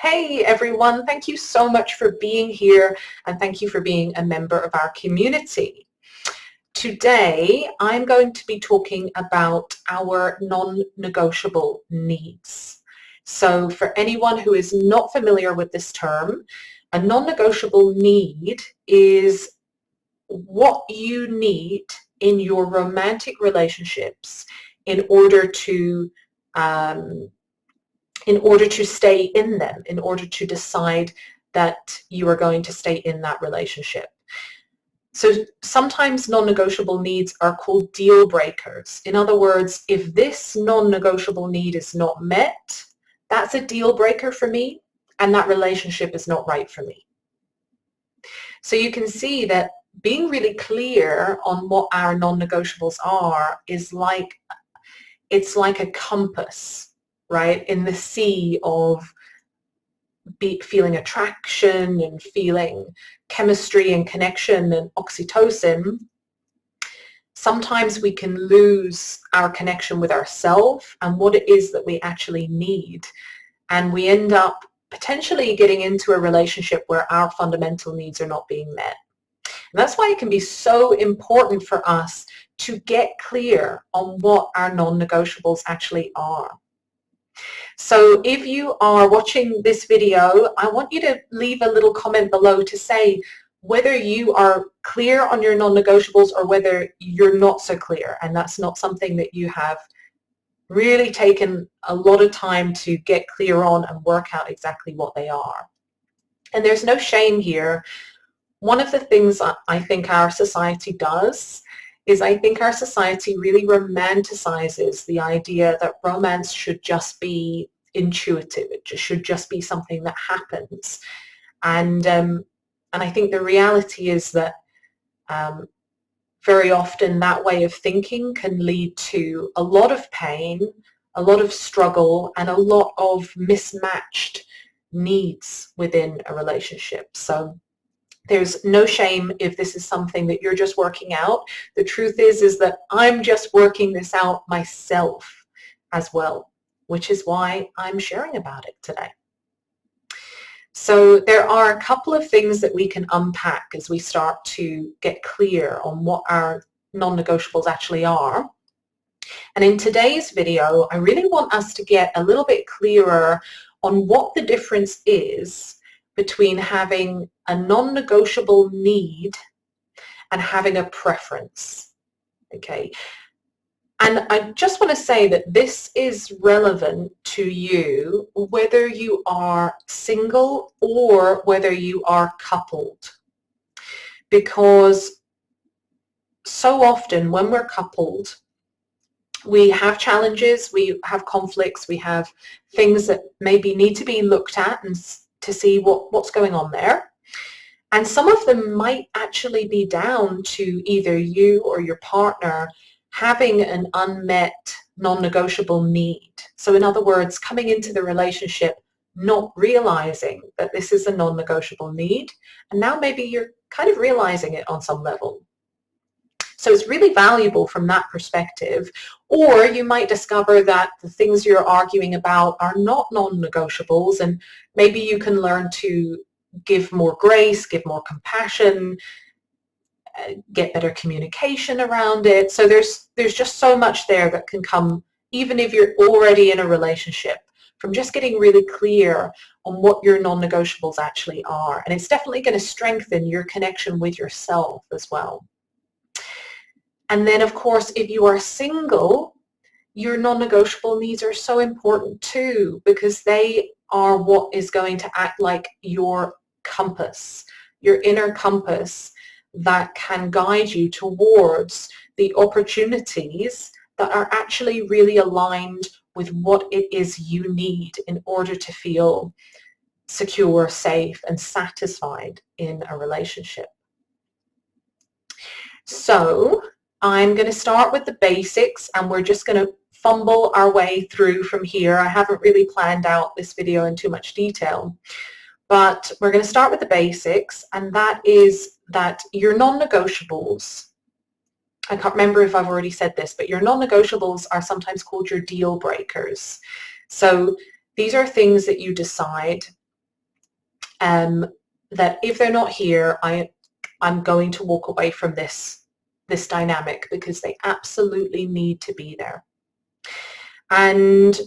Hey everyone, thank you so much for being here and thank you for being a member of our community. Today I'm going to be talking about our non-negotiable needs. So for anyone who is not familiar with this term, a non-negotiable need is what you need in your romantic relationships in order to stay in them, in order to decide that you are going to stay in that relationship. So sometimes non-negotiable needs are called deal breakers. In other words, if this non-negotiable need is not met, that's a deal breaker for me, and that relationship is not right for me. So you can see that being really clear on what our non-negotiables are is it's like a compass, right, in the sea of feeling attraction and feeling chemistry and connection and oxytocin. Sometimes we can lose our connection with ourselves and what it is that we actually need, and we end up potentially getting into a relationship where our fundamental needs are not being met. And that's why it can be so important for us to get clear on what our non-negotiables actually are. So if you are watching this video, I want you to leave a little comment below to say whether you are clear on your non-negotiables or whether you're not so clear, and that's not something that you have really taken a lot of time to get clear on and work out exactly what they are. And there's no shame here. One of the things I think our society does is I think our society really romanticizes the idea that romance should just be intuitive. It should just be something that happens. And I think the reality is that very often that way of thinking can lead to a lot of pain, a lot of struggle, and a lot of mismatched needs within a relationship. So there's no shame if this is something that you're just working out. The truth is that I'm just working this out myself as well, which is why I'm sharing about it today. So there are a couple of things that we can unpack as we start to get clear on what our non-negotiables actually are. And in today's video, I really want us to get a little bit clearer on what the difference is between having a non-negotiable need and having a preference. Okay, and I just want to say that this is relevant to you whether you are single or whether you are coupled, because so often when we're coupled, we have challenges, we have conflicts, we have things that maybe need to be looked at and to see what's going on there. And some of them might actually be down to either you or your partner having an unmet non-negotiable need. So in other words, coming into the relationship not realizing that this is a non-negotiable need, and now maybe you're kind of realizing it on some level. So it's really valuable from that perspective. Or you might discover that the things you're arguing about are not non-negotiables, and maybe you can learn to give more grace, give more compassion, get better communication around it. So there's just so much there that can come, even if you're already in a relationship, from just getting really clear on what your non-negotiables actually are. And it's definitely going to strengthen your connection with yourself as well. And then, of course, if you are single, your non-negotiable needs are so important too, because they are what is going to act like your compass, your inner compass that can guide you towards the opportunities that are actually really aligned with what it is you need in order to feel secure, safe, and satisfied in a relationship. So I'm going to start with the basics, and we're just going to fumble our way through from here. I haven't really planned out this video in too much detail, but we're going to start with the basics, and that is that your non-negotiables, I can't remember if I've already said this, but your non-negotiables are sometimes called your deal breakers. So these are things that you decide that if they're not here, I'm going to walk away from this dynamic because they absolutely need to be there. And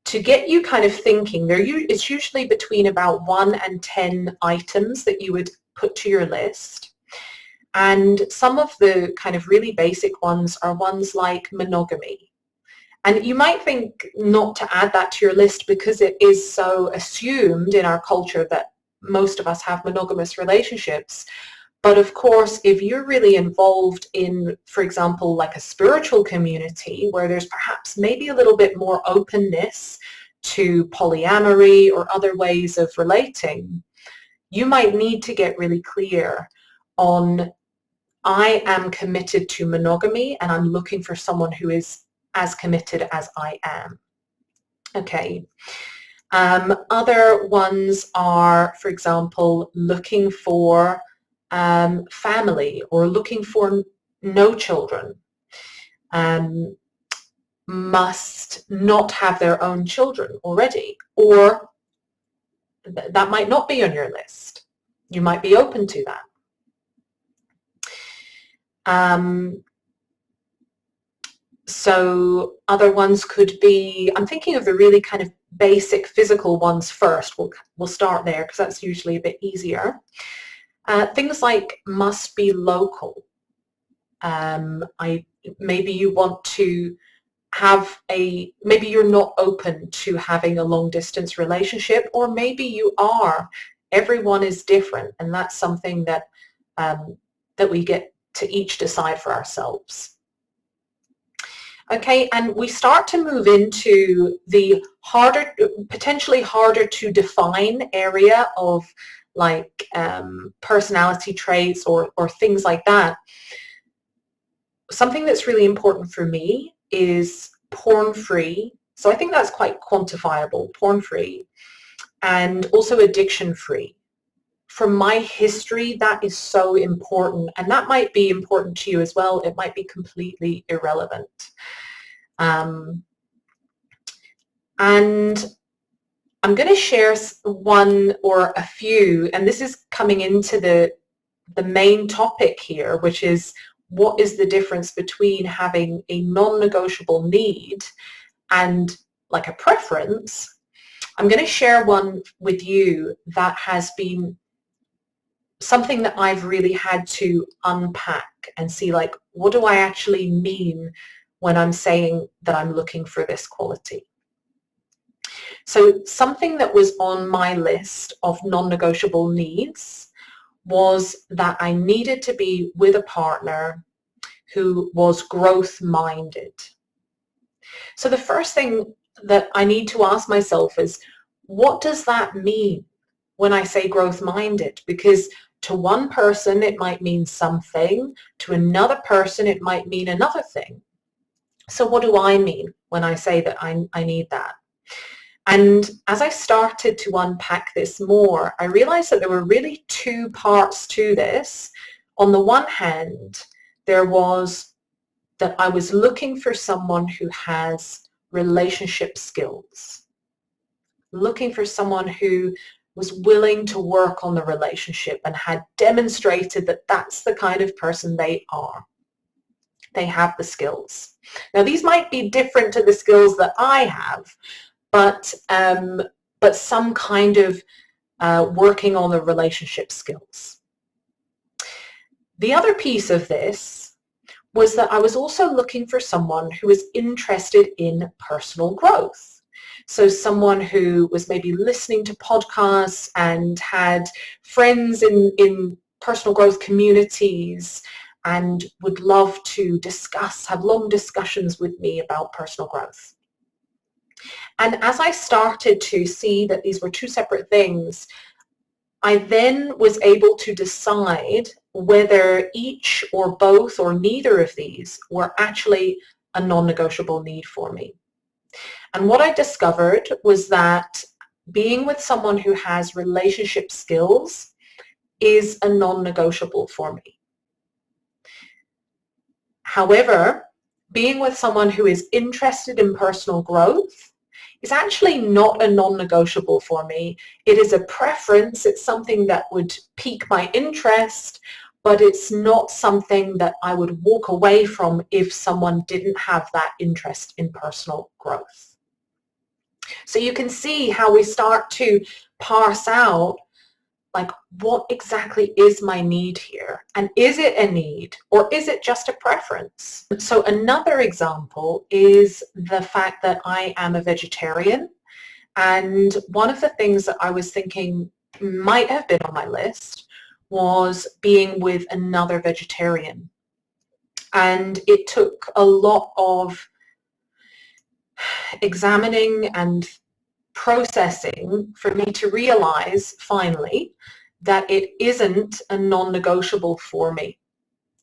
to get you kind of thinking, it's usually between about 1 and 10 items that you would put to your list. And some of the kind of really basic ones are ones like monogamy. And you might think not to add that to your list because it is so assumed in our culture that most of us have monogamous relationships. But of course, if you're really involved in, for example, like a spiritual community where there's perhaps maybe a little bit more openness to polyamory or other ways of relating, you might need to get really clear on, I am committed to monogamy and I'm looking for someone who is as committed as I am. Okay. Other ones are, for example, looking for family or looking for no children, must not have their own children already, or that might not be on your list. You might be open to that. So other ones could be, I'm thinking of the really kind of basic physical ones first. We'll start there because that's usually a bit easier. Things like must be local. Maybe you want to have maybe you're not open to having a long distance relationship, or maybe you are. Everyone is different, and that's something that that we get to each decide for ourselves. Okay, and we start to move into the potentially harder to define area of like personality traits or things like that. Something that's really important for me is porn-free. So I think that's quite quantifiable, porn-free, and also addiction-free. From my history, that is so important, and that might be important to you as well. It might be completely irrelevant. And I'm going to share one or a few, and this is coming into the main topic here, which is what is the difference between having a non-negotiable need and like a preference. I'm going to share one with you that has been something that I've really had to unpack and see, like, what do I actually mean when I'm saying that I'm looking for this quality? So something that was on my list of non-negotiable needs was that I needed to be with a partner who was growth-minded. So the first thing that I need to ask myself is, what does that mean when I say growth-minded? Because to one person it might mean something, to another person it might mean another thing. So what do I mean when I say that I need that? And as I started to unpack this more, I realized that there were really two parts to this. On the one hand, there was that I was looking for someone who has relationship skills, looking for someone who was willing to work on the relationship and had demonstrated that that's the kind of person they are. They have the skills. Now, these might be different to the skills that I have, but some kind of working on the relationship skills. The other piece of this was that I was also looking for someone who was interested in personal growth. So someone who was maybe listening to podcasts and had friends in personal growth communities and would love to have long discussions with me about personal growth. And as I started to see that these were two separate things, I then was able to decide whether each or both or neither of these were actually a non-negotiable need for me. And what I discovered was that being with someone who has relationship skills is a non-negotiable for me. However, being with someone who is interested in personal growth is actually not a non-negotiable for me. It is a preference. It's something that would pique my interest, but it's not something that I would walk away from if someone didn't have that interest in personal growth. So you can see how we start to parse out, like, what exactly is my need here? And is it a need, or is it just a preference? So another example is the fact that I am a vegetarian. And one of the things that I was thinking might have been on my list was being with another vegetarian. And it took a lot of examining and processing for me to realize finally that it isn't a non-negotiable for me.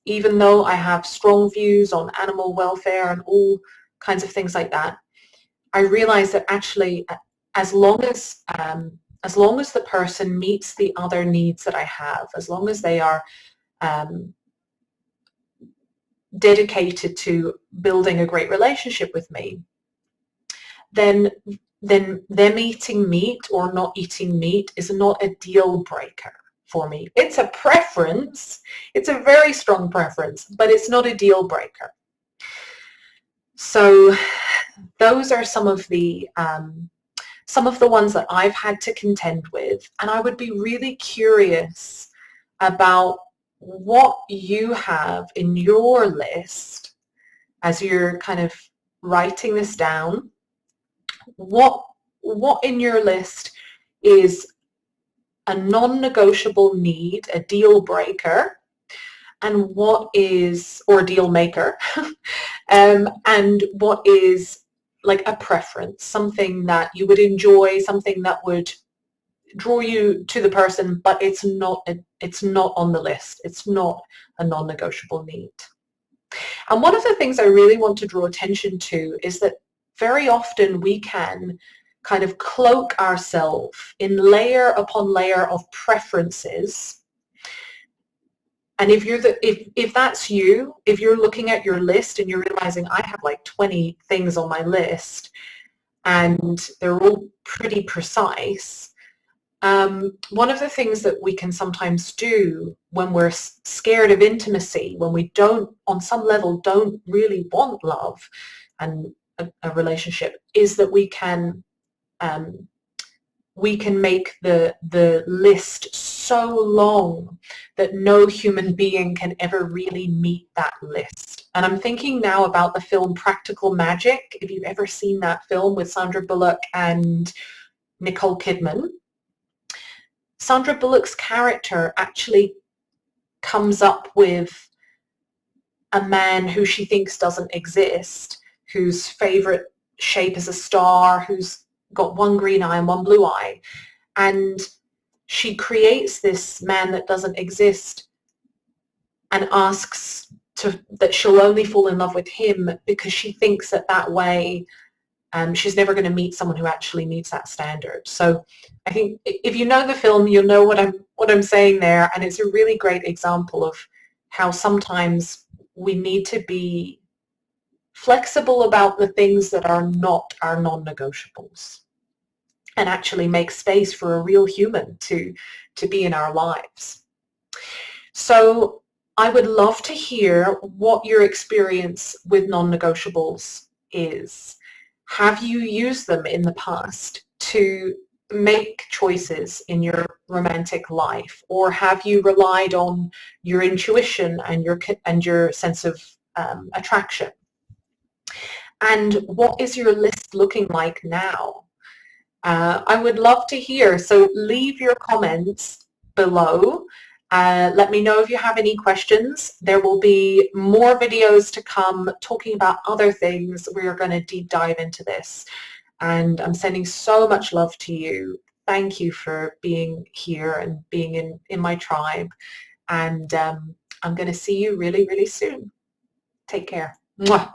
Even though I have strong views on animal welfare and all kinds of things like that, I realize that actually as long as the person meets the other needs that I have, as long as they are dedicated to building a great relationship with me, then them eating meat or not eating meat is not a deal breaker for me. It's a preference. It's a very strong preference, but it's not a deal breaker. So those are some of the ones that I've had to contend with, and I would be really curious about what you have in your list as you're kind of writing this down. What in your list is a non-negotiable need, a deal breaker, and what is, or a deal maker, and what is like a preference, something that you would enjoy, something that would draw you to the person, but it's not on the list. It's not a non-negotiable need. And one of the things I really want to draw attention to is that very often we can kind of cloak ourselves in layer upon layer of preferences. And if that's you, if you're looking at your list and you're realizing I have like 20 things on my list and they're all pretty precise, one of the things that we can sometimes do when we're scared of intimacy, when we don't, on some level, don't really want love and a relationship, is that we can make the list so long that no human being can ever really meet that list. And I'm thinking now about the film Practical Magic. If you've ever seen that film with Sandra Bullock and Nicole Kidman, Sandra Bullock's character actually comes up with a man who she thinks doesn't exist, whose favorite shape is a star, who's got one green eye and one blue eye. And she creates this man that doesn't exist and asks that she'll only fall in love with him because she thinks that way she's never going to meet someone who actually meets that standard. So I think if you know the film, you'll know what I'm saying there, and it's a really great example of how sometimes we need to be flexible about the things that are not our non-negotiables and actually make space for a real human to be in our lives. So I would love to hear what your experience with non-negotiables is. Have you used them in the past to make choices in your romantic life, or have you relied on your intuition and your sense of attraction? And what is your list looking like now? I would love to hear, so leave your comments below. Let me know if you have any questions. There will be more videos to come talking about other things. We are going to deep dive into this. And I'm sending so much love to you. Thank you for being here and being in my tribe. And I'm going to see you really, really soon. Take care. Mwah.